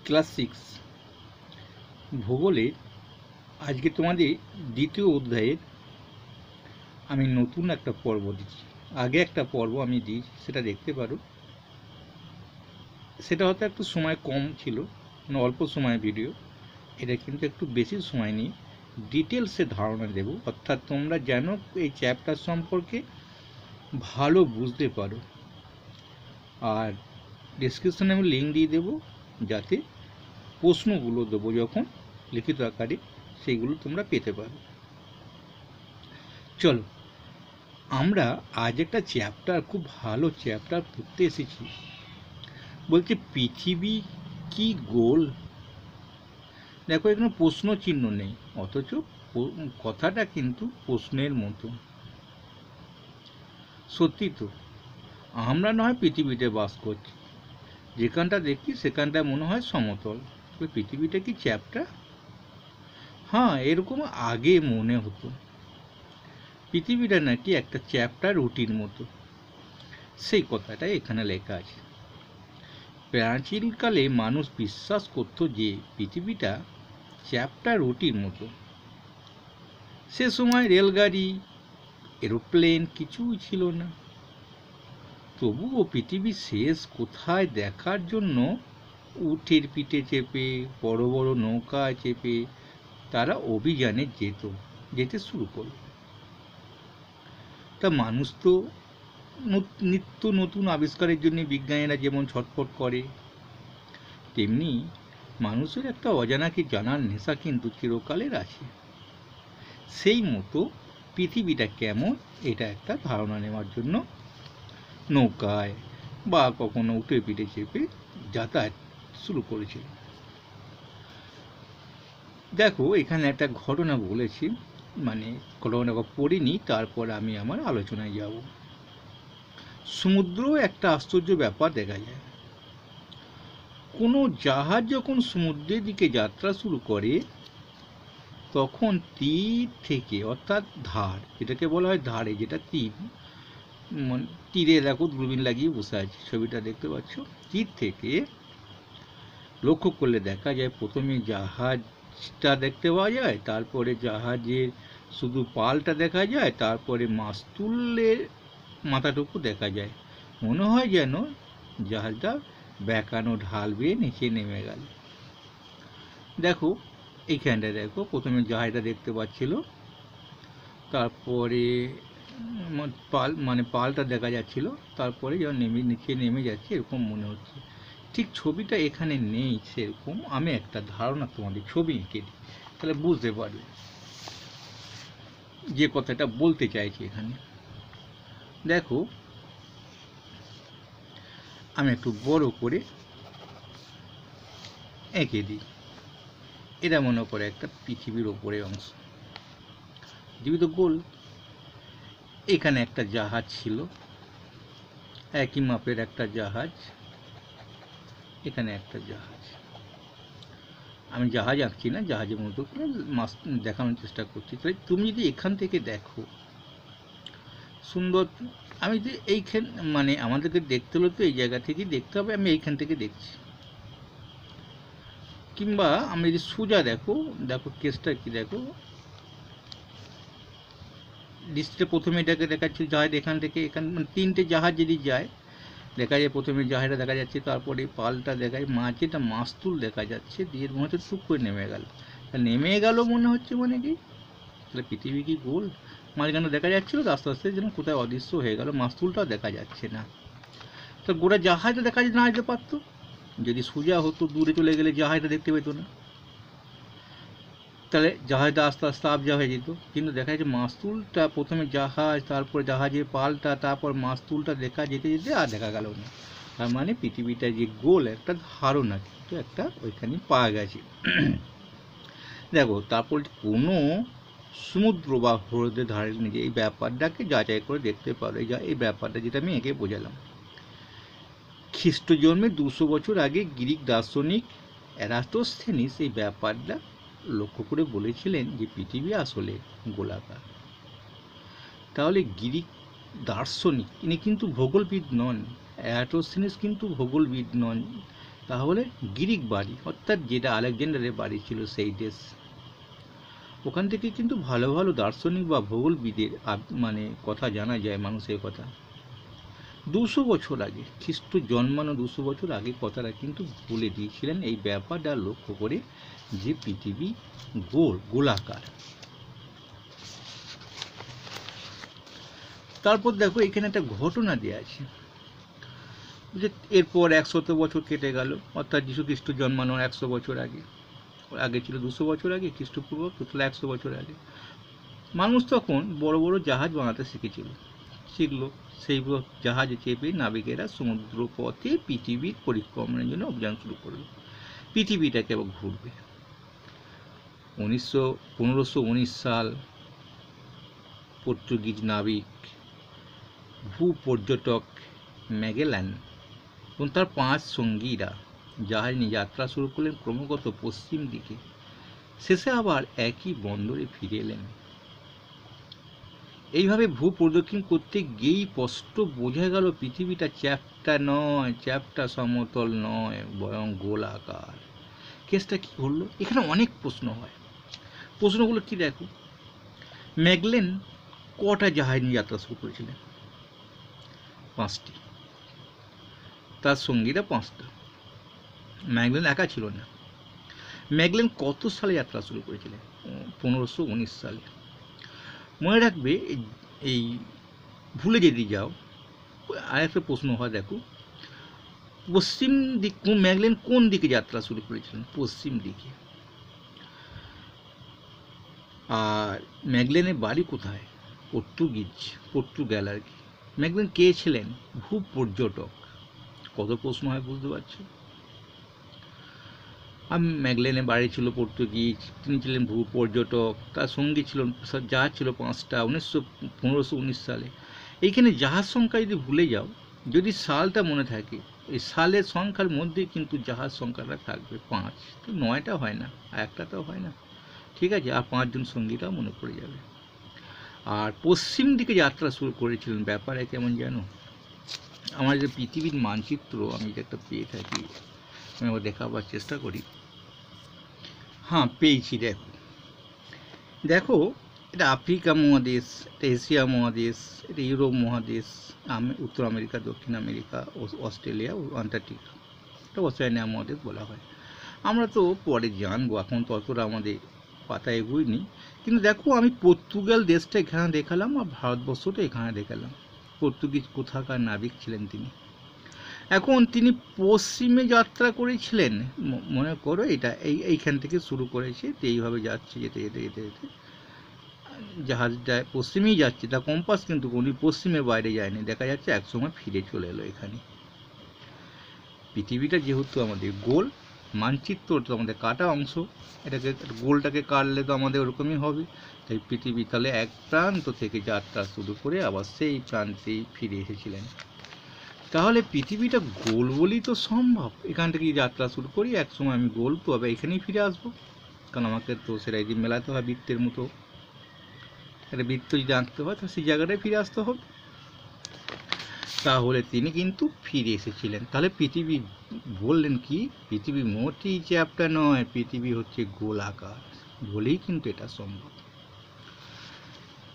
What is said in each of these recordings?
Class 6 ভূগোলের আজকে তোমাদের দ্বিতীয় অধ্যায়ের আমি নতুন একটা পর্ব দিচ্ছি। আগে একটা পর্ব আমি দিয়েছি, সেটা দেখতে পারো। সেটা হয়তো একটু সময় কম ছিল, মানে অল্প সময়ের ভিডিও। এটা কিন্তু একটু বেশি সময় নিয়ে ডিটেলসে ধারণা দেব, অর্থাৎ তোমরা যেন এই চ্যাপ্টার সম্পর্কে ভালো বুঝতে পারো। আর ডেসক্রিপশনে আমি লিঙ্ক দিয়ে দেবো, যাতে প্রশ্নগুলো দেবো যখন লিখিত আকারে, সেইগুলো তোমরা পেতে পারো। চলো, আমরা আজ একটা চ্যাপ্টার, খুব ভালো চ্যাপ্টার পড়তে এসেছি। বলছে পৃথিবী কি গোল? দেখো, এখানে প্রশ্ন চিহ্ন নেই, অথচ কথাটা কিন্তু প্রশ্নের মতো। সত্যি তো, আমরা না হয় পৃথিবীতে বাস করছি, যেখানটা দেখি সেখানটা মনে হয় সমতল। পৃথিবীটা কি চ্যাপ্টার? হ্যাঁ, এরকম আগে মনে হতো। পৃথিবীটা নাকি একটা চ্যাপ্টার রুটির মতো, সেই কথাটা এখানে লেখা আছে। প্রাচীনকালে মানুষ বিশ্বাস করত যে পৃথিবীটা চ্যাপ্টার রুটির মতো। সে সময় রেলগাড়ি, এরোপ্লেন কিছুই ছিল না। তবুও পৃথিবীর শেষ কোথায় দেখার জন্য উটের পিঠে চেপে, বড় বড় নৌকায় চেপে তারা অভিযানে যেতে শুরু করল। তা মানুষ তো নিত্য নতুন আবিষ্কারের জন্য বিজ্ঞানীরা যেমন ছটফট করে, তেমনি মানুষের একটা অজানাকে জানার নেশা কিন্তু চিরকালের আছে। সেই মতো পৃথিবীটা কেমন, এটা একটা ধারণা নেওয়ার জন্য নৌকায় বা কখনো উঠে পিঠে চেপে যাতায়াত শুরু করেছিল। দেখো, এখানে একটা ঘটনা বলেছি, মানে ঘটনাটা পড়িনি, তারপর আমি আমার আলোচনায় যাব। সমুদ্র একটা আশ্চর্য ব্যাপার দেখা যায়। কোনো জাহাজ যখন সমুদ্রের দিকে যাত্রা শুরু করে, তখন তীর থেকে, অর্থাৎ ধার, যেটাকে বলা হয় ধারে, যেটা তীর, তীরে দেখো দূরবীন লাগিয়ে বসে আছে, ছবিটা দেখতে পাচ্ছ। তীর থেকে লক্ষ্য করলে দেখা যায় প্রথমে জাহাজটা দেখতে পাওয়া যায়, তারপরে জাহাজের শুধু পালটা দেখা যায়, তারপরে মাস্তুলের মাথাটুকু দেখা যায়। মনে হয় যেন জাহাজটা বেঁকানো ঢাল বেয়ে নিচে নেমে গেল। দেখো, এইখানটা দেখো, প্রথমে জাহাজটা দেখতে পাচ্ছিল, তারপরে পালটা দেখা যাচ্ছিল, তারপরে যখন নিচে নেমে যাচ্ছে এরকম মনে হচ্ছে। ঠিক ছবিটা এখানে নেই সেরকম, আমি একটা ধারণা তোমাদের ছবি এঁকে দিই, তাহলে বুঝতে পারবে যে কথাটা বলতে চাইছি এখানে। দেখো, আমি একটু বড় করে এঁকে দিই। এটা মনে করে একটা পৃথিবীর ওপরের অংশ, পৃথিবী তো গোল। এখানে একটা জাহাজ ছিল, একই মাপের একটা জাহাজ, এখানে একটা জাহাজ। আমি জাহাজ আঁকছি না, জাহাজের মতো করে মাছ দেখানোর চেষ্টা করছি। তাই তুমি যদি এখান থেকে দেখো সুন্দর, আমি যে এইখান, মানে আমাদেরকে দেখতে হলে তো এই জায়গা থেকেই দেখতে হবে, আমি এইখান থেকে দেখছি। কিংবা আমি যদি সোজা দেখো, কেসটা কি দেখো, দৃষ্টিতে প্রথমে এটাকে দেখাচ্ছি জাহাজ, এখান থেকে এখান, মানে তিনটে জাহাজ যদি যায়, দেখা যায় প্রথমে জাহাজটা দেখা যাচ্ছে, তারপরে পালটা দেখা যায়, মাঝে একটা মাস্তুল দেখা যাচ্ছে, দিয়ে মনে হচ্ছে টুক করে নেমে গেল। নেমে গেল মনে হচ্ছে, মানে কি, তাহলে পৃথিবী কি গোল? মাঝখানে দেখা যাচ্ছিল, আস্তে আস্তে যেন কোথায় অদৃশ্য হয়ে গেল, মাস্তুলটাও দেখা যাচ্ছে না। তো গোটা জাহাজটা দেখা না যেতে পারতো, যদি সোজা হতো দূরে চলে গেলে জাহাজটা দেখতে পেতো না, তাহলে জাহাজটা আস্তে আস্তে আবজা হয়ে যেত। কিন্তু দেখা যাচ্ছে মাস্তুলটা, প্রথমে জাহাজ, তারপর জাহাজের পালটা, তারপর মাস্তুলটা দেখা যেতে যেতে আর দেখা গেল না। তার মানে পৃথিবীটা যে গোল, একটা ধারণা কিন্তু একটা ওইখানে পাওয়া গেছে। দেখো, তারপর কোনো সমুদ্র বা হ্রদের ধারে নিজে এই ব্যাপারটাকে যাচাই করে দেখতে পারো। এই ব্যাপারটা যেটা আমি এঁকে বোঝালাম, খ্রিস্ট জন্মে 200 বছর আগে গ্রিক দার্শনিক এরাটোস্থেনিস এই ব্যাপারটা লক্ষ্য করে বলেছিলেন যে পৃথিবী আসলে গোলাকার। তাহলে গ্রিক দার্শনিক, ইনি কিন্তু ভূগোলবিদ নন, এরাটোস্থেনিস কিন্তু ভূগোলবিদ নন, তাহলে গ্রিক বাড়ি, অর্থাৎ যেটা আলেকজান্ডারের বাড়ি ছিল সেই দেশ। ওখান থেকে কিন্তু ভালো ভালো দার্শনিক বা ভূগোলবিদের মানে কথা জানা যায়, মানুষের কথা। 200 বছর আগে, খ্রিস্ট জন্মানো 200 বছর আগে কথাটা কিন্তু বলে দিয়েছিলেন এই ব্যাপারটা লক্ষ্য করে, যে পৃথিবী গোলাকার। তারপর দেখো এখানে একটা ঘটনা দেওয়া আছে, যে এরপর 100 বছর কেটে গেল, অর্থাৎ যীশু খ্রিস্ট জন্মানোর 100 বছর আগে। আগে ছিল 200 বছর আগে, খ্রিস্টপূর্ব 100 বছর আগে। মানুষ তখন বড় বড় জাহাজ বানাতে শিখলো। সেই জাহাজে চেপে নাবিকেরা সমুদ্র পথে পৃথিবীর পরিক্রমণের জন্য অভিযান শুরু করলো। পৃথিবীটাকে আবার ঘুরবে। 1519 সাল পর্তুগিজ নাবিক ভূপর্যটক ম্যাগেলান এবং তার 5 সঙ্গীরা জাহাজ নিয়ে যাত্রা শুরু করলেন ক্রমাগত পশ্চিম দিকে। শেষে আবার একই বন্দরে ফিরে এলেন। এইভাবে ভূপ্রদক্ষিণ করতে গিয়েই স্পষ্ট বোঝা গেল পৃথিবীটা চ্যাপ্টা সমতল নয়, বরং গোলাকার। কেসটা কি হলো? এখানে অনেক প্রশ্ন হয়। প্রশ্নগুলো কি দেখো, ম্যাগেলান কটা জাহাজ নিয়ে যাত্রা শুরু করেছিলেন? 5টি। তার সঙ্গীরা 5টা। ম্যাগেলান একা ছিল না। ম্যাগেলান কত সালে যাত্রা শুরু করেছিলেন? 1519 সালে। মনে রাখবে, এই ভুলে যদি যাও, আর একটা প্রশ্ন হয়, দেখো পশ্চিম দিক, ম্যাগেলান কোন দিকে যাত্রা শুরু করেছিলেন? পশ্চিম দিকে। আর ম্যাগেলানের বাড়ি কোথায়? পর্তুগাল আর কি। ম্যাগেলান কে ছিলেন? ভূপর্যটক। কত প্রশ্ন হয় বুঝতে পারছো। আর ম্যাগেলানের বাড়ি ছিল পর্তুগিজ, তিনি ছিলেন ভূপর্যটক, তার সঙ্গী ছিল, জাহাজ ছিল 5টা 1519 সালে। এইখানে জাহাজ সংখ্যা যদি ভুলে যাও, যদি সালটা মনে থাকে, এই সালের সংখ্যার মধ্যে কিন্তু জাহাজ সংখ্যাটা থাকবে 5, তো 9টা হয় না, আর একটাতেও হয় না, ঠিক আছে। আর 5 জন সঙ্গীটাও মনে পড়ে যাবে। আর পশ্চিম দিকে যাত্রা শুরু করেছিলেন, ব্যাপারে কেমন জানো? আমার যে পৃথিবীর মানচিত্র আমি যে একটা পেয়ে থাকি, আমি আবার দেখাবার চেষ্টা করি। হ্যাঁ, পেয়েছি। দেখো এটা আফ্রিকা মহাদেশ, এটা এশিয়া মহাদেশ, এটা ইউরোপ মহাদেশ, উত্তর আমেরিকা, দক্ষিণ আমেরিকা, অস্ট্রেলিয়া, আন্টার্কটিকা, এটা ওশেনিয়া মহাদেশ বলা হয়। আমরা তো পরে জানবো, এখন ততটা আমাদের পাতা এগোয়নি। কিন্তু দেখো, আমি পর্তুগাল দেশটা এখানে দেখালাম, আর ভারতবর্ষটা এখানে দেখালাম। পর্তুগিজ কোথাকার নাবিক ছিলেন তিনি। এখন তিনি পশ্চিমে যাত্রা করেছিলেন, মনে করো এটা এইখান থেকে শুরু করেছে, এইভাবে যাচ্ছে, যেতে যেতে যেতে যেতে জাহাজটা পশ্চিমেই যাচ্ছে। তা কম্পাস কিন্তু উনি পশ্চিমের বাইরে যায়নি, দেখা যাচ্ছে একসময় ফিরে চলে এলো এখানে। পৃথিবীটা যেহেতু আমাদের গোল, মানচিত্রটা তো আমাদের কাটা অংশ, এটাকে গোলটাকে কাটলে তো আমাদের ওরকমই হবে। তাই পৃথিবী তাহলে এক প্রান্ত থেকে যাত্রা শুরু করে আবার সেই প্রান্তেই ফিরে এসেছিলেন। তাহলে পৃথিবীটা গোল বলেই তো সম্ভব। এখান থেকে যাত্রা শুরু করি, এক সময় আমি গোল, তো আবার এখানেই ফিরে আসবো, কারণ আমাকে তো সেটা যদি মেলাতে হয় বৃত্তের মতো, একটা বৃত্ত যদি আঁকতে হয়, তো সেই জায়গাটায় ফিরে আসতে হবে। তাহলে তিনি কিন্তু ফিরে এসেছিলেন। তাহলে পৃথিবী বললেন কি, পৃথিবী মোটেই চ্যাপ্টা নয়, পৃথিবী হচ্ছে গোলাকার, বলেই কিন্তু এটা সম্ভব।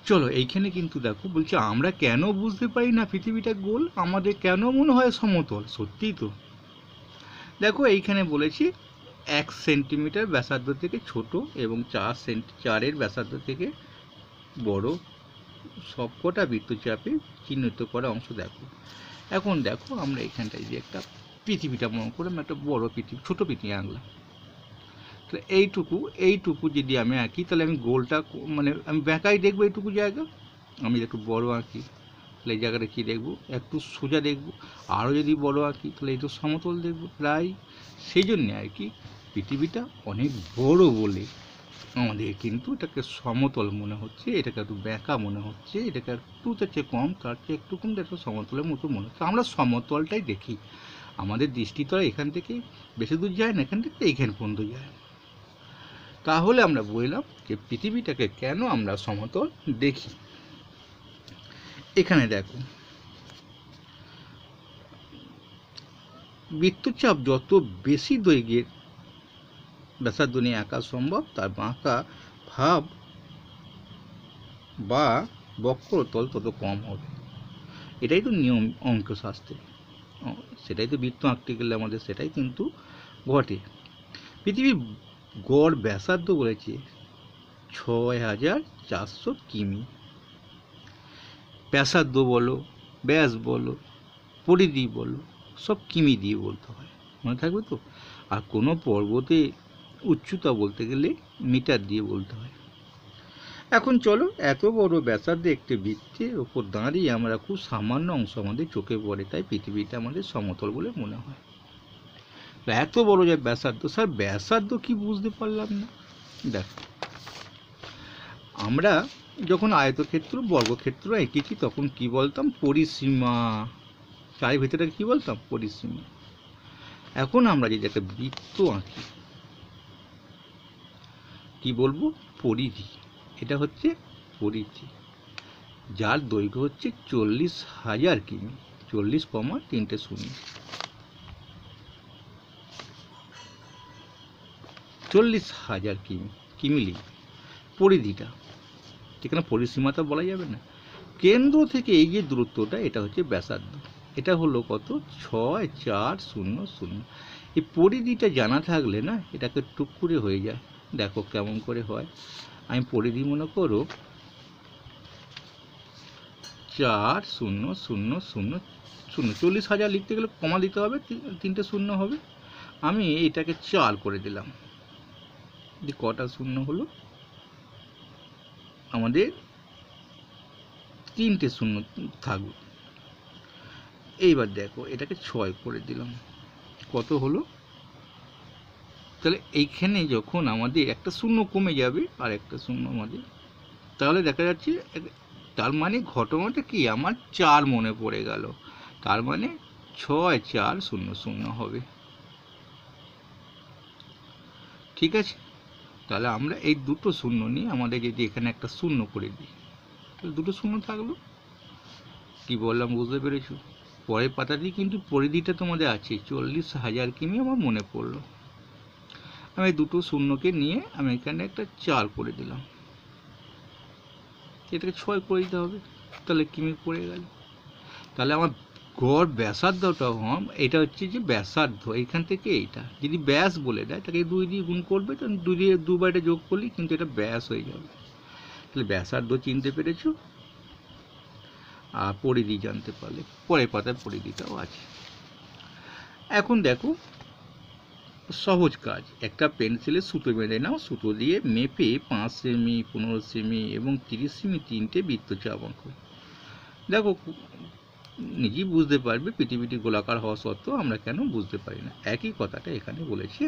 চলো, এইখানে কিন্তু দেখো বলছে, আমরা কেন বুঝতে পারি না পৃথিবীটা গোল, আমাদের কেন মনে হয় সমতল? সত্যিই তো। দেখো এইখানে বলেছি 1 সেন্টিমিটার ব্যাসার্ধ থেকে ছোট এবং 4 ব্যাসার্ধ থেকে বড় সবকটা বৃত্তচাপে চিহ্নিত করা অংশ দেখো। এখন দেখো, আমরা এখানটায় যে একটা পৃথিবীটা মনে করলাম, একটা বড় পৃথিবী, ছোট পৃথিবী আঁকলাম। তাহলে এইটুকু যদি আমি আঁকি, তাহলে আমি গোলটা মানে আমি বেঁকাই দেখবো এইটুকু জায়গা। আমি একটু বড় আঁকি, তাহলে এই জায়গাটা কী দেখবো? একটু সোজা দেখবো। আরও যদি বড় আঁকি, তাহলে একটু সমতল দেখবো প্রায়। সেই জন্যে আর কি, পৃথিবীটা অনেক বড় বলে আমাদের কিন্তু এটাকে সমতল মনে হচ্ছে, এটাকে একটু বেঁকা মনে হচ্ছে, এটাকে একটু তার চেয়ে কম, তার চেয়ে একটু কম, একটা সমতলের মতো মনে হচ্ছে। আমরা সমতলটাই দেখি, আমাদের দৃষ্টি তো এখান থেকে বেশি দূর যায় না, এখান থেকে এইখান পর্যন্ত যায়। তাহলে আমরা বললাম যে পৃথিবীটাকে কেন আমরা সমতল দেখি। এখানে দেখো, বৃত্তচাপ যত বেশি দৈর্ঘ্যের ব্যাসার্ধ নিয়ে আঁকা সম্ভব, তার বাঁকা ভাব বা বক্রতল তত কম হবে। এটাই তো নিয়ম অঙ্কশাস্ত্রে, সেটাই তো বৃত্ত আঁকতে গেলে আমাদের সেটাই কিন্তু ঘটে। পৃথিবীর গড় ব্যাসার্ধ বলেছে ৬,৪০০ কিমি। ব্যাসার্ধ বলো, ব্যাস বলো, পরিধি বলো, সব কিমি দিয়ে বলতে হয়, মনে থাকবে তো। আর কোনো পর্বতে উচ্চতা বলতে গেলে মিটার দিয়ে বলতে হয়। এখন চলো, এত বড় ব্যাসার্ধে একটি বৃত্তের ওপর দাঁড়িয়ে আমরা খুব সামান্য অংশ আমাদের চোখে পড়ে, তাই পৃথিবীটা আমাদের সমতল বলে মনে হয়। এত বড় যে ব্যাসার্ধ, স্যার ব্যাসার্ধ কি বুঝতে পারলাম না। দেখো, আমরা যখন আয়তক্ষেত্র বর্গক্ষেত্র এঁকেছি তখন কি বলতাম? পরিসীমা। চারি ভিতরে কি বলতাম? পরিসীমা। এখন আমরা যদি একটা বৃত্ত আঁকি কি বলবো? পরিধি। এটা হচ্ছে পরিধি, যার দৈর্ঘ্য হচ্ছে 40,000 কিমি। 40,3 40,000 কিমি। কিমি লিখবে পরিধিটা, এখানে পরিসীমাটা বলা যাবে না। কেন্দ্র থেকে এই যে দূরত্বটা, এটা হচ্ছে ব্যাসার্ধ। এটা হলো কত? 6,400। এই পরিধিটা জানা থাকলে না, এটাকে টুক করে হয়ে যায়। দেখো কেমন করে হয়। আমি পরিধি মনে করো 4,000,000। 40,000 লিখতে গেলে কমা দিতে হবে, 3টে শূন্য হবে। আমি এটাকে 4 করে দিলাম। কটা শূন্য হলো? আমাদের 3টে শূন্য থাকবে। এইবার দেখো, এটাকে 6 করে দিলাম। কত হলো? তাহলে এইখানে যখন আমাদের একটা শূন্য কমে যাবে আর একটা শূন্য আমাদের, তাহলে দেখা যাচ্ছে, তার মানে ঘটনাটা কি, আমার 4 মনে পড়ে গেল। তার মানে 6,400 হবে। ঠিক আছে, তাহলে আমরা এই দুটো শূন্য নিয়ে আমাদের যদি এখানে একটা শূন্য করে দিই, তাহলে দুটো শূন্য থাকলো। কি বললাম বুঝতে পেরেছো? পরের পাতাটি কিন্তু পরিধিটা তোমাদের আছে 40,000 কিমি, আমার মনে পড়লো। আমি দুটো শূন্যকে নিয়ে আমি এখানে একটা 4 করে দিলাম, এটাকে 6 করে দিতে হবে, তাহলে কিমি পড়ে গেল। তাহলে আমার গড় ব্যাসার্ধটা এটা হচ্ছে যে ব্যাসার্ধ, এখান থেকে এইটা যদি ব্যাস বলে দেয়, তাকে 2 দিয়ে গুণ করবে, তখন 2 দিয়ে 2 বার এটা যোগ করলেই কিন্তু এটা ব্যাস হয়ে যাবে। তাহলে ব্যাসার্ধ চিনতে পেরেছো, আর পরিধি জানতে পারলে। পরের পাতায় পরিধিটাও আছে। এখন দেখো সহজ কাজ, একটা পেন্সিলের সুতো বেঁধে নাও, সুতো দিয়ে মেপে 5 সেমি, 15 সেমি এবং 30 সেমি 3টে বৃত্তচাপ আঁকো। দেখো নিজেই বুঝতে পারবে, পৃথিবীটি গোলাকার হওয়া সত্ত্বেও আমরা কেন বুঝতে পারি না। একই কথাটা এখানে বলেছে,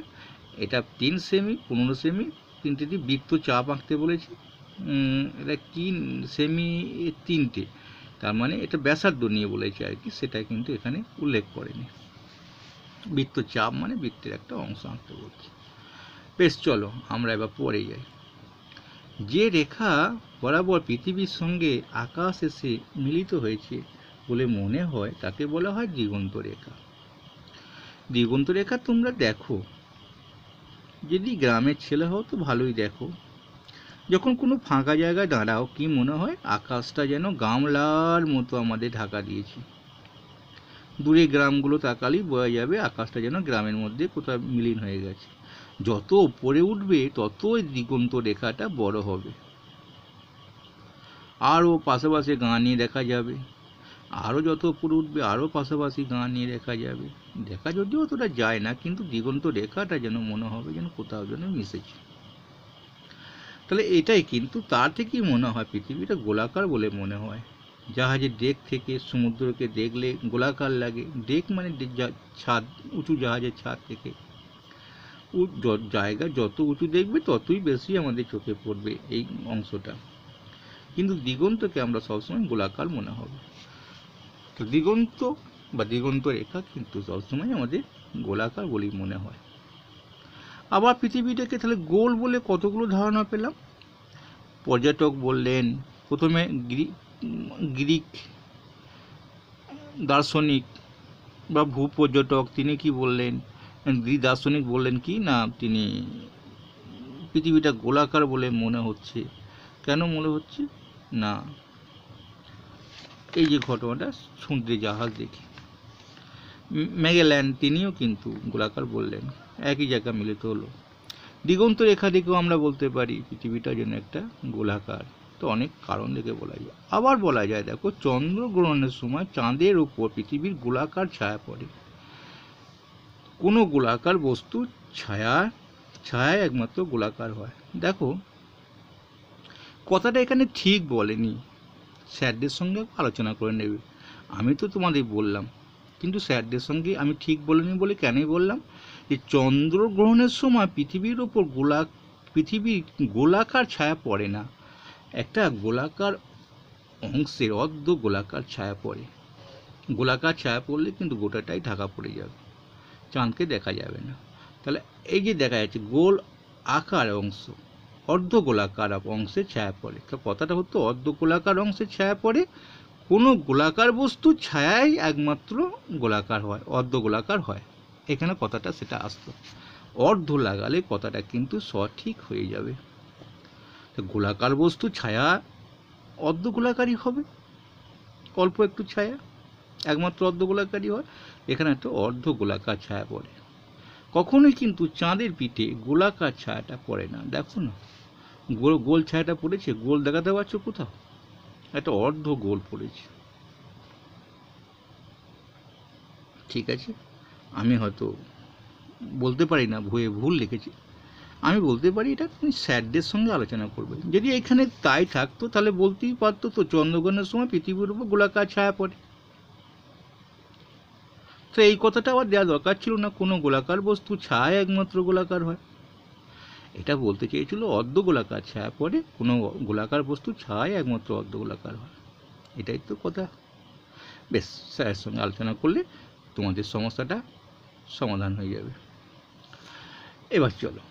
এটা 3 সেমি, 15 সেমি 3টে বৃত্তচাপ আঁকতে বলেছে। এটা 3 সেমি 3টে, তার মানে এটা ব্যাসার্ধ নিয়ে বলেছে আর কি, সেটা কিন্তু এখানে উল্লেখ করেনি। বৃত্তচাপ মানে বৃত্তের একটা অংশ আঁকতে বলছে। বেশ, চলো আমরা এবার পরে যাই। যে রেখা বরাবর পৃথিবীর সঙ্গে আকাশ এসে মিলিত হয়েছে বলে মনে হয়, তাকে বলা হয় দিগন্ত রেখা। দিগন্ত রেখা তোমরা দেখো, যদি গ্রামের ছেলে হও তো ভালোই দেখো। যখন কোনো ফাঁকা জায়গায় দাঁড়াও, কি মনে হয়? আকাশটা যেন গামলার মতো আমাদের ঢাকা দিয়েছে। দূরে গ্রামগুলো তাকালেই বোঝা যাবে আকাশটা যেন গ্রামের মধ্যে কোথাও মিলিন হয়ে গেছে। যত উপরে উঠবে তত দিগন্ত রেখাটা বড় হবে, আরও পাশাপাশি গাঁ নিয়ে দেখা যাবে। আরও যত উপরে উঠবে আরও পাশাপাশি গাঁ নিয়ে দেখা যাবে। দেখা যদিও অতটা যায় না, কিন্তু দিগন্ত রেখাটা যেন মনে হবে যেন কোথাও যেন মিশেছে। তাহলে এটাই কিন্তু, তার থেকেই মনে হয় পৃথিবীটা গোলাকার বলে মনে হয়। জাহাজের ডেক থেকে সমুদ্রকে দেখলে গোলাকার লাগে। ডেক মানে ছাদ, উঁচু জাহাজের ছাদ থেকে জায়গা যত উঁচু দেখবে ততই বেশি আমাদের চোখে পড়বে এই অংশটা। কিন্তু দিগন্তকে আমরা সবসময় গোলাকার মনে হবে। তো দিগন্ত বা দিগন্ত রেখা কিন্তু সবসময় আমাদের গোলাকার বলেই মনে হয়। আবার পৃথিবীটাকে তাহলে গোল বলে কতগুলো ধারণা পেলাম। পর্যটক বললেন, প্রথমে গ্রিক দার্শনিক বা ভূপর্যটক তিনি কি বললেন, দার্শনিক বললেন কি না তিনি পৃথিবীটা গোলাকার বলে মনে হচ্ছে। কেন মনে হচ্ছে না, এই যে ঘটনাটা সমুদ্রে জাহাজ দেখি, ম্যাগেল্যান তিনিও কিন্তু গোলাকার বললেন, একই জায়গা মিলিত হলো। দিগন্ত রেখা দেখেও আমরা বলতে পারি পৃথিবীটা যেন একটা গোলাকার। তো অনেক কারণ দেখে বলা যায়। আবার বলা যায় দেখো, চন্দ্রগ্রহণের সময় চাঁদের উপর পৃথিবীর গোলাকার ছায়া পড়ে। কোনো গোলাকার বস্তু ছায়ায় একমাত্র গোলাকার হয়। দেখো কথাটা এখানে ঠিক বলেনি, স্যারদের সঙ্গে আলোচনা করে নেবে। আমি তো তোমাদের বললাম, কিন্তু স্যারদের সঙ্গে আমি ঠিক বলিনি বলে কেনই বললাম যে চন্দ্রগ্রহণের সময় পৃথিবীর ওপর পৃথিবীর গোলাকার ছায়া পড়ে না, একটা গোলাকার অংশের অর্ধ গোলাকার ছায়া পড়ে। গোলাকার ছায়া পড়লে কিন্তু গোটাটাই ঢাকা পড়ে যাবে, চাঁদকে দেখা যাবে না। তাহলে এই যে দেখা যাচ্ছে গোল আকার অংশ, অর্ধ গোলাকার অংশে ছায়া পড়ে। তো কথাটা হতো অর্ধ গোলাকার অংশে ছায়া পড়ে, কোনো গোলাকার বস্তু ছায়াই একমাত্র গোলাকার হয়, অর্ধ গোলাকার হয়। এখানে কথাটা সেটা আসতো, অর্ধ লাগালে কথাটা কিন্তু সঠিক হয়ে যাবে। গোলাকার বস্তু ছায়া অর্ধ গোলাকারই হবে, অল্প একটু ছায়া একমাত্র অর্ধ গোলাকারই হয়। এখানে একটা অর্ধ গোলাকার ছায়া পড়ে। কখনোই কিন্তু চাঁদের পিঠে গোলাকার ছায়াটা পড়ে না। দেখো না গোল ছায়াটা পড়েছে, গোল দেখাতে পারছো কোথাও? একটা অর্ধ গোল পড়েছে। ঠিক আছে, আমি হয়তো বলতে পারি না, ভুল লিখেছি। আমি বলতে পারি এটা তুমি স্যারদের সঙ্গে আলোচনা করবে। যদি এখানে তাই থাকতো তাহলে বলতেই পারতো তো চন্দ্রগ্রহণের সময় পৃথিবীর উপর গোলাকার ছায়া পড়ে। তো এই কথাটা আবার দেওয়া দরকার ছিল না, কোনো গোলাকার বস্তু ছায়া একমাত্র গোলাকার হয়। এটা বলতে চেয়েছিল অর্ধ গোলাকার ছায়া পড়ে, কোনো গোলাকার বস্তু ছায়া একমাত্র অর্ধ গোলাকার হয়। এটাই তো কথা। বেশ, স্যারের সঙ্গে আলোচনা করলে তোমাদের সমস্যাটা সমাধান হয়ে যাবে। এবার চলো,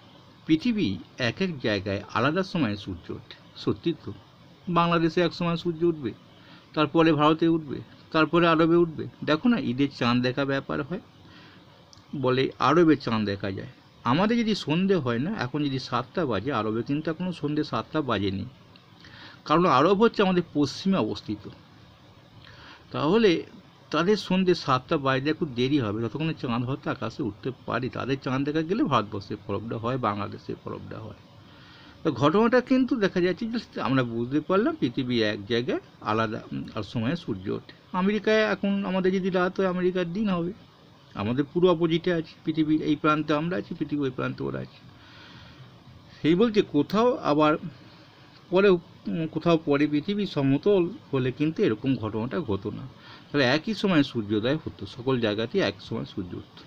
পৃথিবী এক এক জায়গায় আলাদা সময়ে সূর্য ওঠে। সত্যি তো, বাংলাদেশে এক সময় সূর্য উঠবে, তারপরে ভারতে উঠবে, তারপরে আরবে উঠবে। দেখো না ঈদের চাঁদ দেখা ব্যাপার হয়, বলে আরবে চাঁদ দেখা যায়। আমাদের যদি সন্ধে হয় না, এখন যদি 7টা বাজে, আরবে কিন্তু এখনো সন্ধে 7টা বাজেনি, কারণ আরব হচ্ছে আমাদের পশ্চিমে অবস্থিত। তাহলে তাদের সন্ধে 7টা বাজতে একটু দেরি হবে, ততক্ষণে চাঁদ হয়তো আকাশে উঠতে পারি। তাদের চাঁদ দেখা গেলে ভারতবর্ষের পরবটা হয়, বাংলাদেশের পরবটা হয়। তো ঘটনাটা কিন্তু দেখা যাচ্ছে যে আমরা বুঝতে পারলাম পৃথিবী এক জায়গায় আলাদা সময়ে সূর্য ওঠে। আমেরিকায় এখন আমাদের যদি রাত হয়, আমেরিকার দিন হবে। আমাদের পুরো অপোজিটে আছে, পৃথিবীর এই প্রান্তে আমরা আছি, পৃথিবী ওই প্রান্তে ওরা আছে। সেই বলতে কোথাও পরে পৃথিবী সমতল হলে কিন্তু এরকম ঘটনাটা হতো না। তাহলে একই সময় সূর্যোদয় হতো, সকল জায়গাতেই এক সময় সূর্য উঠত।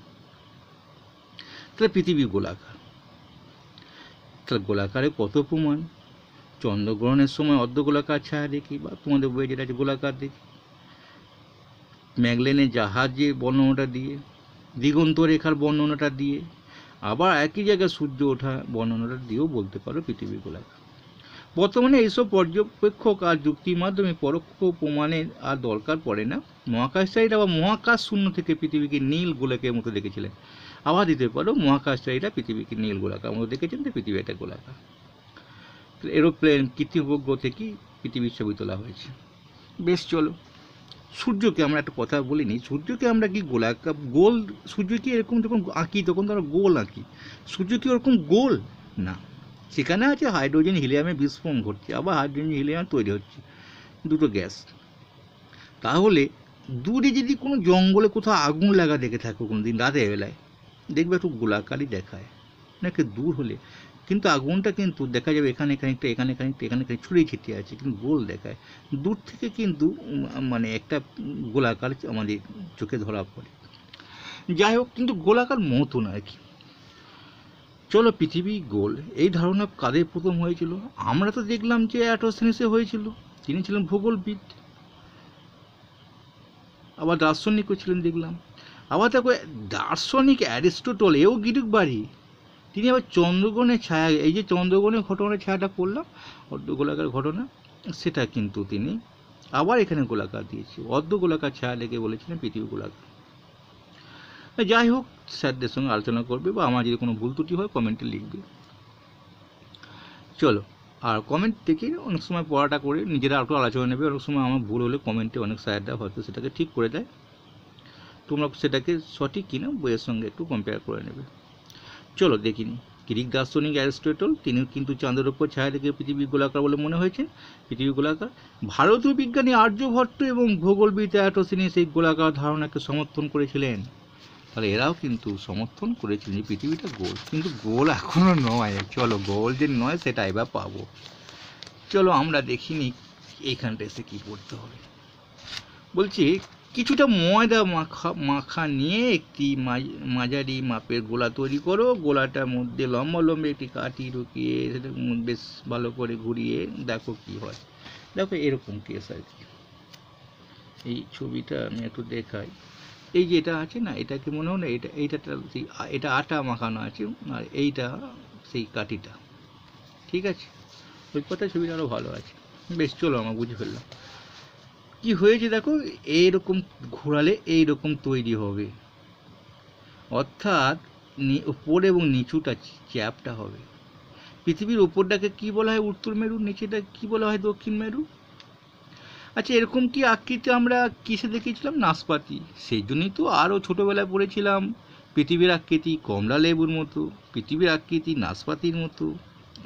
তাহলে পৃথিবী গোলাকার। তাহলে গোলাকারে কত প্রমাণ? চন্দ্রগ্রহণের সময় অর্ধ গোলাকার ছায়া দেখি, বা তোমাদের বইয়ে যেটা আছে গোলাকার দেখি, ম্যাগলেনের জাহাজের বর্ণনাটা দিয়ে, দিগন্ত রেখার বর্ণনাটা দিয়ে, আবার একই জায়গায় সূর্য ওঠা বর্ণনাটা দিয়েও বলতে পারো পৃথিবী গোলাকার। বর্তমানে এইসব পর্যবেক্ষক আর যুক্তির মাধ্যমে পরোক্ষ প্রমাণের আর দরকার পড়ে না। মহাকাশচারীরা বা মহাকাশ শূন্য থেকে পৃথিবীকে নীল গোলাকের মতো দেখেছিলেন। আবার দিতে পারো মহাকাশচারীরা পৃথিবীকে নীল গোলাকার মতো দেখেছেন, তো পৃথিবী একটা গোলাকার। এরোপ্লেন কৃত্রিম উপগ্রহ থেকেই পৃথিবীর ছবি তোলা হয়েছে। বেশ, চলো সূর্যকে আমরা একটা কথা বলিনি, সূর্যকে আমরা কি গোলাকার গোল, সূর্য কি এরকম যখন আঁকি তখন তো আমরা গোল আঁকি, সূর্য কি ওরকম গোল না। সেখানে আছে হাইড্রোজেন হিলিয়ামের বিস্ফোরণ ঘটছে, আবার হাইড্রোজেন হিলিয়াম তৈরি হচ্ছে, দুটো গ্যাস। তাহলে দূরে যদি কোনো জঙ্গলে কোথাও আগুন লাগা দেখে থাকো কোনো দিন রাতের বেলায়, দেখবে একটু গোলাকারই দেখায় নাকি দূর হলে, কিন্তু আগুনটা কিন্তু দেখা যাবে এখানে খানিকটা, এখানে খানিকটা, এখানে খানিকটা ছড়িয়ে ছিটিয়ে আছে, কিন্তু গোল দেখায়। দূর থেকে কিন্তু মানে একটা গোলাকার আমাদের চোখে ধরা পড়ে। যাই হোক, কিন্তু গোলাকার মতো না আর কি। চলো, পৃথিবী গোল এই ধারণা কাদের প্রথম হয়েছিল? আমরা তো দেখলাম যে অ্যারিস্টটলেসে হয়েছিল, তিনি ছিলেন ভূগোলবিদ। আবার দার্শনিকও ছিলেন দেখলাম। আবার দেখো দার্শনিক অ্যারিস্টটল, এও গ্রিক বাড়ি, তিনি আবার চন্দ্রগ্রহণের ছায়া, এই যে চন্দ্রগ্রহণের ঘটনার ছায়াটা পড়লাম অর্ধ গোলাকার ঘটনা, সেটা কিন্তু তিনি আবার এখানে গোলাকার দিয়েছে, অর্ধ গোলাকার ছায়া লেগে বলেছিলেন পৃথিবী গোলাকার। যাই হোক, স্যারদের সঙ্গে আলোচনা করবে, বা আমার যদি কোনো ভুল ত্রুটি হয় কমেন্টে লিখবে। চলো, আর কমেন্ট থেকে অনেক সময় পড়াটা করে নিজেরা একটু আলোচনা নেবে। অনেক সময় আমার ভুল হলে কমেন্টে অনেক স্যাররা হয়তো সেটাকে ঠিক করে দেয়, তোমরা সেটাকে সঠিক কিনা বইয়ের সঙ্গে একটু কম্পেয়ার করে নেবে। চলো দেখিনি। গ্রিক দার্শনিক অ্যারিস্টটল, তিনি কিন্তু চাঁদের ওপর ছায়া থেকে পৃথিবী গোলাকার বলে মনে হয়েছে। পৃথিবী গোলাকার। ভারতীয় বিজ্ঞানী আর্যভট্ট এবং ভূগোলবিদ এরাটোস্থেনিস এই গোলাকার ধারণাকে সমর্থন করেছিলেন। তাহলে এরাও কিন্তু সমর্থন করেছিলেন যে পৃথিবীটা গোল, কিন্তু গোল এখনো নয়। চলো, গোল যে নয় সেটা এবার পাবো। চলো আমরা দেখিনি এইখানটা এসে কি করতে হবে। বলছি, কিছুটা ময়দা মাখা নিয়ে একটি মাঝারি মাপের গোলা তৈরি করো। গোলাটার মধ্যে লম্বা লম্বা একটি কাঠি ঢুকিয়ে সেটা বেশ ভালো করে ঘুরিয়ে দেখো কি হয়। দেখো এরকম কেস আর কি। এই ছবিটা আমি একটু দেখাই। এই যে এটা আছে না, এটাকে মনে হয় না, এটা আটা মাখানো আছে, আর এইটা সেই কাঠিটা। ঠিক আছে, ওই কথা ছবিটা আরও ভালো আছে। বেশ, চলো আমরা বুঝে ফেললাম কি হয়েছে। দেখো এইরকম ঘোরালে এইরকম তৈরি হবে, অর্থাৎ উপর এবং নিচুটা চ্যাপটা হবে। পৃথিবীর উপরটাকে কি বলা হয় উত্তর মেরু, নিচেটা কি বলা হয় দক্ষিণ মেরু। আচ্ছা, এরকম কি আকৃতি আমরা কিসে দেখেছিলাম? নাশপাতি। সেই জন্যই তো আরও ছোটোবেলায় পড়েছিলাম পৃথিবীর আকৃতি কমলা লেবুর মতো, পৃথিবীর আকৃতি নাশপাতির মতো।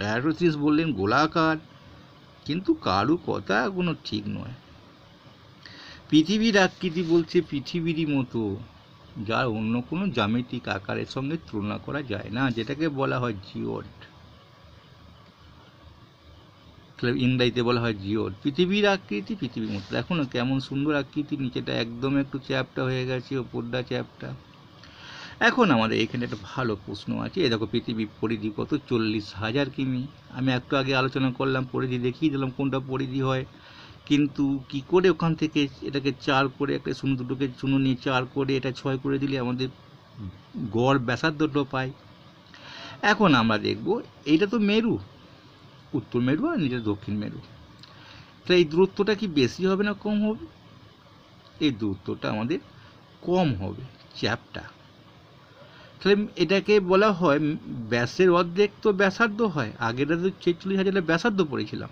এরাটোস্থেনিস বললেন গোলাকার, কিন্তু কারো কথা কোনো ঠিক নয়। পৃথিবীর আকৃতি বলছে পৃথিবীরই মতো, যার অন্য কোনো জ্যামিতিক আকারের সঙ্গে তুলনা করা যায় না, যেটাকে বলা হয় জিওড। ইংরেজিতে বলা হয় জিওড। পৃথিবীর আকৃতি পৃথিবীর মতো। দেখো না কেমন সুন্দর আকৃতি, নিচেটা একদম একটু চ্যাপটা হয়ে গেছে, ওপরটা চ্যাপটা। এখন আমাদের এখানে একটা ভালো প্রশ্ন আছে। এ দেখো, পৃথিবীর পরিধি কত? 40,000 কিমি। আমি একটু আগে আলোচনা করলাম, পরিধি দেখিয়ে দিলাম কোনটা পরিধি হয়, কিন্তু কি করে ওখান থেকে এটাকে 4 করে, একটা শূন্য দুটোকে শূন্য নিয়ে 4 করে এটা 6 করে দিলে আমাদের গড় ব্যাসার্ধটা পাই। এখন আমরা দেখব, এইটা তো মেরু, উত্তর মেরু, আর নিচে দক্ষিণ মেরু। তাহলে এই দূরত্বটা কি বেশি হবে না কম হবে? এই দূরত্বটা আমাদের কম হবে, চ্যাপটা। তাহলে এটাকে বলা হয় ব্যাসের অর্ধেক তো ব্যাসার্ধ হয়। আগেটা তো 46,000 ব্যাসার্ধ পড়েছিলাম,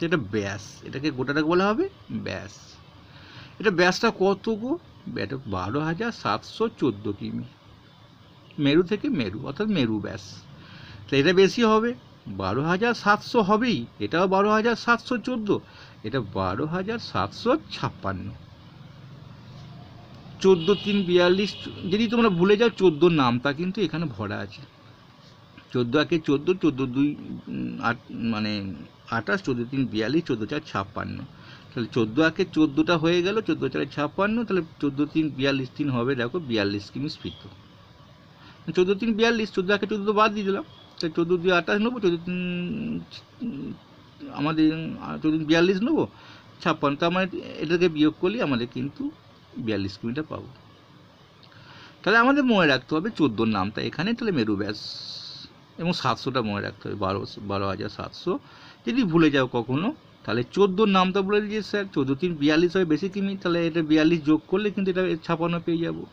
এটা ব্যাস, এটাকে গোটাটাকে বলা হবে ব্যাস। এটা ব্যাসটা কত গো? এটা 12,714 কিমি, মেরু থেকে মেরু, অর্থাৎ মেরু ব্যাস। তো এটা বেশি হবে, 12,700 হবেই। এটাও 12,714, এটা 12,756। 14 3 42। যদি তোমরা ভুলে যাও 14 নামটা কিন্তু এখানে ভরা আছে। 14 একে 14, 14 2 মানে 28, 14 3 42, 14 4 56। তাহলে 14 একে 14টা হয়ে গেল, 14 4 56, তাহলে 14 3 42 3 হবে, দেখো 42 কিমি স্ফীত। 14 3 42, 14 একে 14 বাদ দিয়ে দিলাম, তাহলে 14 2 28 নেবো, 14 3 আমাদের 14 42 নেবো, 56। তার মানে এটাকে বিয়োগ করলে আমাদের কিন্তু 42 কিমিটা পাবো। তাহলে আমাদের মনে রাখতে হবে 14 নামটা এখানে, তাহলে মেরু ব্যাস, এবং 700টা মনে রাখতে হবে, 12,700। যদি ভুলে যাও কখনো, তাহলে 14 নামটা বলে দিয়েছে স্যার, 14 3 42 হয় বেশি কিমি, তাহলে এটা 42 যোগ করলে কিন্তু এটা 56 পেয়ে যাবো।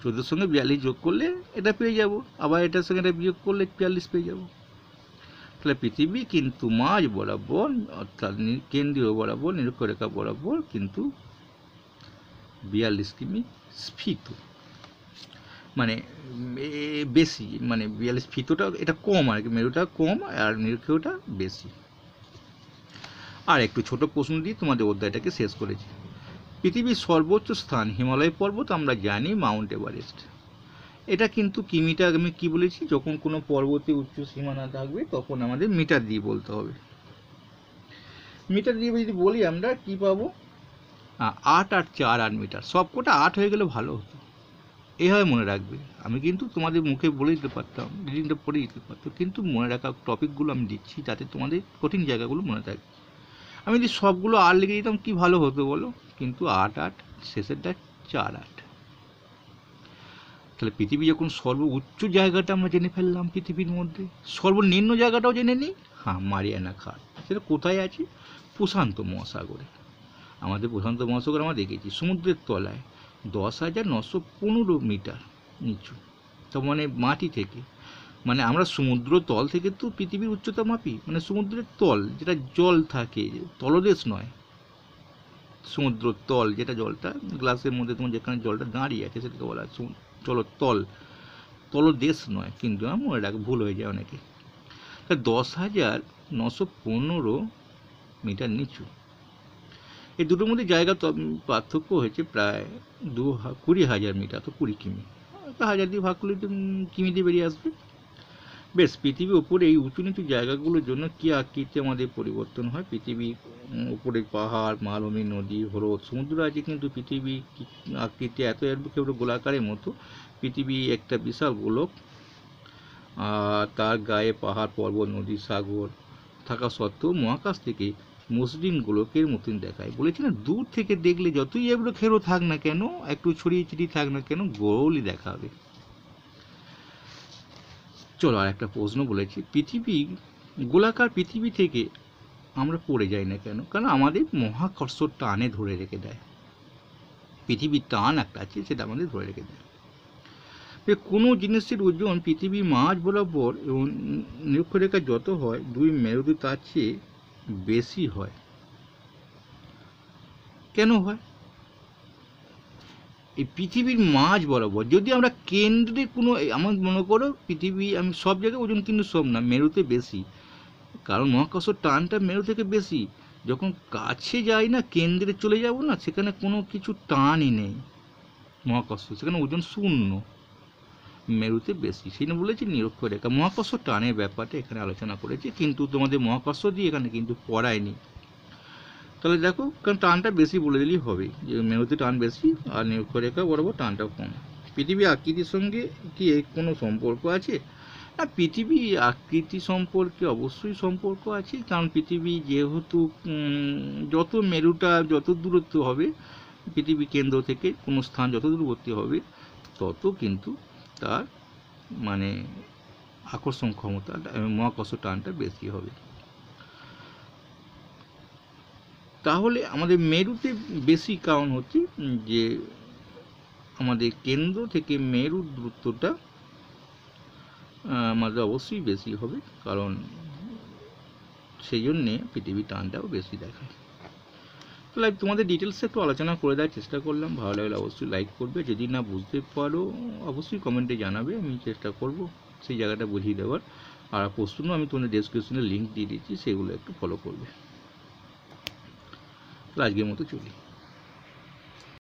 14 সঙ্গে 42 যোগ করলে এটা পেয়ে যাব, আবার এটার সঙ্গে এটা বিয়োগ করলে 42 পেয়ে যাব। তাহলে পৃথিবী কিন্তু মাঝ বরাবর, অর্থাৎ কেন্দ্রীয় বরাবর, নিরক্ষরেখা বরাবর কিন্তু 42 কিমি স্ফীত, মানে বেশি, মানে 42 ফিতটা এটা কম আর কি, মেরুটা কম আর নিরক্ষীয়টা বেশি। আর একটু ছোট প্রশ্ন দিয়ে তোমাদের অধ্যায়টাকে শেষ করেছি। পৃথিবীর সর্বোচ্চ স্থান হিমালয় পর্বত, আমরা জানি মাউন্ট এভারেস্ট। এটা কিন্তু কিমিটা আমি কি বলেছি, যখন কোনো পর্বতে উচ্চ সীমানা থাকবে তখন আমাদের মিটার দিয়ে বলতে হবে। মিটার দিয়ে যদি বলি আমরা কি পাবো, 8 আর 4 8 মিটার, সবকটা 8 হয়ে গেলে ভালো হতো। এইভাবে মনে রাখবে। আমি কিন্তু তোমাদের মুখে বলে দিতে পারতাম, রিডিংটা পড়ে দিতে পারতাম, কিন্তু মনে রাখা টপিকগুলো আমি দিচ্ছি যাতে তোমাদের কঠিন জায়গাগুলো মনে থাকে। আমি যদি সবগুলো 8 লিখে দিতাম কি ভালো হতো বলো, কিন্তু 8 8, শেষেরটা 4 8। তাহলে পৃথিবী যখন সর্বোচ্চ জায়গাটা আমরা জেনে ফেললাম পৃথিবীর মধ্যে, সর্বনিম্ন জায়গাটাও জেনে নিই। হ্যাঁ, মারিয়ানা খাত। সেটা কোথায় আছে? প্রশান্ত মহাসাগরে। আমাদের প্রশান্ত মহাসাগর আমরা দেখেছি, সমুদ্রের তলায়। 10,915 মিটার নিচু। তো মানে মাটি থেকে, মানে আমরা সমুদ্র তল থেকে তো পৃথিবীর উচ্চতা মাপি, মানে সমুদ্রের তল যেটা জল থাকে, তলদেশ নয়, সমুদ্র তল যেটা জলটা গ্লাসের মধ্যে তোমার যেখানে জলটা দাঁড়িয়ে আছে সেটাকে বলা হয় তল, তলদেশ নয়, কিন্তু মনে রাখ, ভুল হয়ে যায় অনেকে। তা 10,915 মিটার নিচু। এই দুটোর মধ্যে জায়গা পার্থক্য হয়েছে প্রায় 20,000 মিটার, তো 20 কিমি, 1000 দিয়ে ভাগ করলে কিমি দিয়ে বেরিয়ে আসবে। বেশ, পৃথিবীর ওপরে এই উঁচু নিচু জায়গাগুলোর জন্য কি আকৃতি আমাদের পরিবর্তন হয়? পৃথিবীর উপরে পাহাড়, মালভূমি, নদী, হ্রদ, সমুদ্র আছে, কিন্তু পৃথিবী আকৃতি এত কেবল গোলাকারের মতো। পৃথিবী একটা বিশাল গোলক, আর তার গায়ে পাহাড়, পর্বত, নদী, সাগর থাকা সত্ত্বেও মহাকাশ থেকে মসৃণ গোলকের মতন দেখায়। বলেছি না, দূর থেকে দেখলে যতই এবড়ো খেড়ো থাক না কেন, একটু ছড়িয়ে ছিটিয়ে থাক না কেন, গোলই দেখাবে। চলো আর একটা প্রশ্ন বলেছি, পৃথিবী গোলাকার পৃথিবী থেকে আমরা পড়ে যাই না কেন? কারণ আমাদের মহাকর্ষ টানে ধরে রেখে দেয়। পৃথিবীর টান একটা আছে, সেটা আমাদের ধরে রেখে দেয়। কোনো জিনিসের ওজন পৃথিবীর মাঝ বরাবর এবং নিরক্ষরেখা যত হয়, দুই মেরুদণ্ড তার চেয়ে বেশি হয়। কেন হয়? এই পৃথিবীর মাঝ বরাবর যদি আমরা কেন্দ্রে কোনো, আমার মনে করো পৃথিবী, আমি সব জায়গায় ওজন কিন্তু সব না, মেরুতে বেশি, কারণ মহাকর্ষ টানটা মেরু থেকে বেশি। যখন কাছে যাই না, কেন্দ্রে চলে যাব না, সেখানে কোনো কিছু টানই নেই মহাকর্ষ, সেখানে ওজন শূন্য, মেরুতে বেশি। সেই জন্য বলেছি নিরক্ষরেখা। মহাকর্ষ টানের ব্যাপারটা এখানে আলোচনা করেছি, কিন্তু তোমাদের মহাকর্ষ দিয়ে এখানে কিন্তু পড়ায়নি। তাহলে দেখো, কারণ টানটা বেশি বলে দিলেই হবে, যে মেরুতে টান বেশি আর নিরক্ষরেখা বরাবর টানটা কম। পৃথিবীর আকৃতির সঙ্গে কি এর কোনো সম্পর্ক আছে? না, পৃথিবী আকৃতি সম্পর্কে অবশ্যই সম্পর্ক আছে, কারণ পৃথিবী যেহেতু যত মেরুটা যত দূরত্ব হবে, পৃথিবী কেন্দ্র থেকে কোনো স্থান যত দূরবর্তী হবে, তত কিন্তু তার মানে আকর্ষণ ক্ষমতা, মহাকর্ষ টানটা বেশি হবে। তাহলে আমাদের মেরুতে বেশি, কারণ হচ্ছে যে আমাদের কেন্দ্র থেকে মেরুর দূরত্বটা আমাদের অবশ্যই বেশি হবে, কারণ সেই জন্যে পৃথিবীর টানটাও বেশি দেখায়। তাহলে তোমাদের ডিটেলসে একটু আলোচনা করে দেওয়ার চেষ্টা করলাম। ভালো লাগলে অবশ্যই লাইক করবে, যদি না বুঝতে পারো অবশ্যই কমেন্টে জানাবে, আমি চেষ্টা করব সেই জায়গাটা বুঝিয়ে দেওয়ার। আর প্রশ্ন আমি তোমাদের ডেসক্রিপশনে লিঙ্ক দিয়ে দিচ্ছি, সেগুলো একটু ফলো করবে। আজকের মতো চলি।